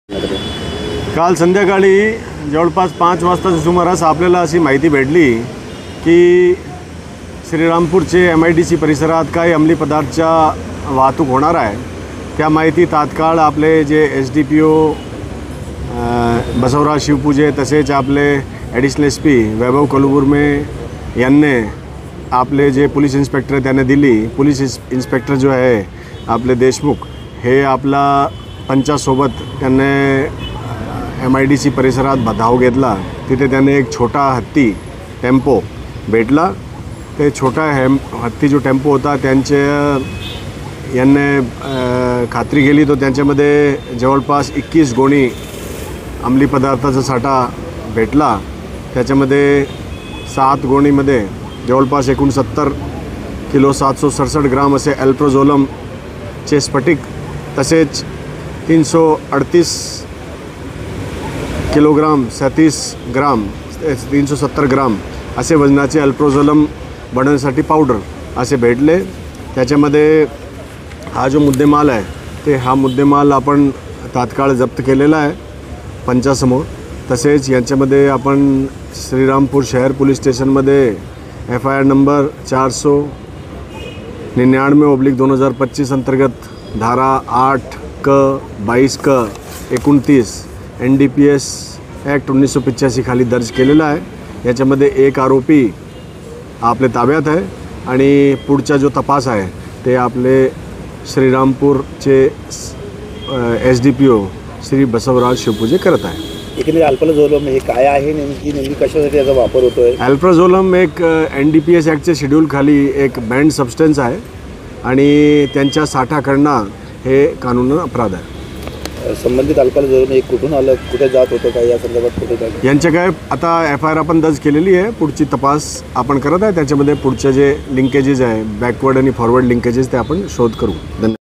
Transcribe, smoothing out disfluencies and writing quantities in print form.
काल संध्याकाळी जवळपास 5 वाजताच्या सुमारास आपल्याला अशी माहिती भेटली की श्रीरामपूरचे MIDC परिसरात काही अंमली पदार्थाच्या वाहतूक होणार आहे। त्या माहिती तात्काळ आपले जे SDPO बसवराज शिवपूजे तसेच आपले ॲडिशनल SP वैभव कलुबुर्मे यांनी आपले जे पोलीस इन्स्पेक्टर त्यांना दिली। पोलीस इन्स्पेक्टर जो आहे आपले देशमुख हे आपला पंचासोबत त्यांनी MIDC परिसरात धाव घेतला। तिथे त्यांनी एक छोटा हत्ती टेम्पो भेटला। ते छोटा हत्ती जो टेम्पो होता त्यांचे यांनी खात्री केली तो त्यांच्यामध्ये जवळपास 21 गोणी अंमली पदार्थाचा साठा भेटला। त्याच्यामध्ये 7 गोणीमध्ये जवळपास 69 किलो 767 ग्राम असे अल्प्रोझोलमचे स्फटिक तसेच 338 किलोग्राम 37 ग्राम 370 ग्राम असे वजनाचे अल्प्रोझोलम बनवण्यासाठी पावडर असे भेटले। त्याच्यामध्ये हा जो मुद्देमाल आहे ते हा मुद्देमाल आपण तात्काळ जप्त केलेला आहे पंचासमोर। तसेच यांच्यामध्ये आपण श्रीरामपूर शहर पोलीस स्टेशनमध्ये FIR नंबर 499/2025 अंतर्गत धारा 8 क 22 क 29 NDPS ॲक्ट 1985 खाली दर्ज केलेला आहे। याच्यामध्ये एक आरोपी आपले ताब्यात आहे आणि पुढचा जो तपास आहे ते आपले श्रीरामपूरचे SDPO श्री बसवराज शिवपूजे करत आहे। एकंदरीत अल्प्रोझोलम हे काय आहे, नेमकी कशासाठी याचा वापर होतोय? अल्प्रोझोलम एक NDPS ॲक्टच्या शेड्यूल खाली एक बँड सबस्टन्स आहे आणि त्यांच्या साठा करणं हे कानूनी अपराध आहे। संबंधित अल्प्रोझोलम हे कुठून आलं, कुठे जात होतं काय या संदर्भात कुठे यांच्या काय आता FIR आपण दर्ज केलेली आहे। पुढची तपास आपण करत आहे। त्याच्यामध्ये पुढचे जे लिंकेजेस आहे बॅकवर्ड आणि फॉरवर्ड लिंकेजेस ते आपण शोध करू। धन्यवाद।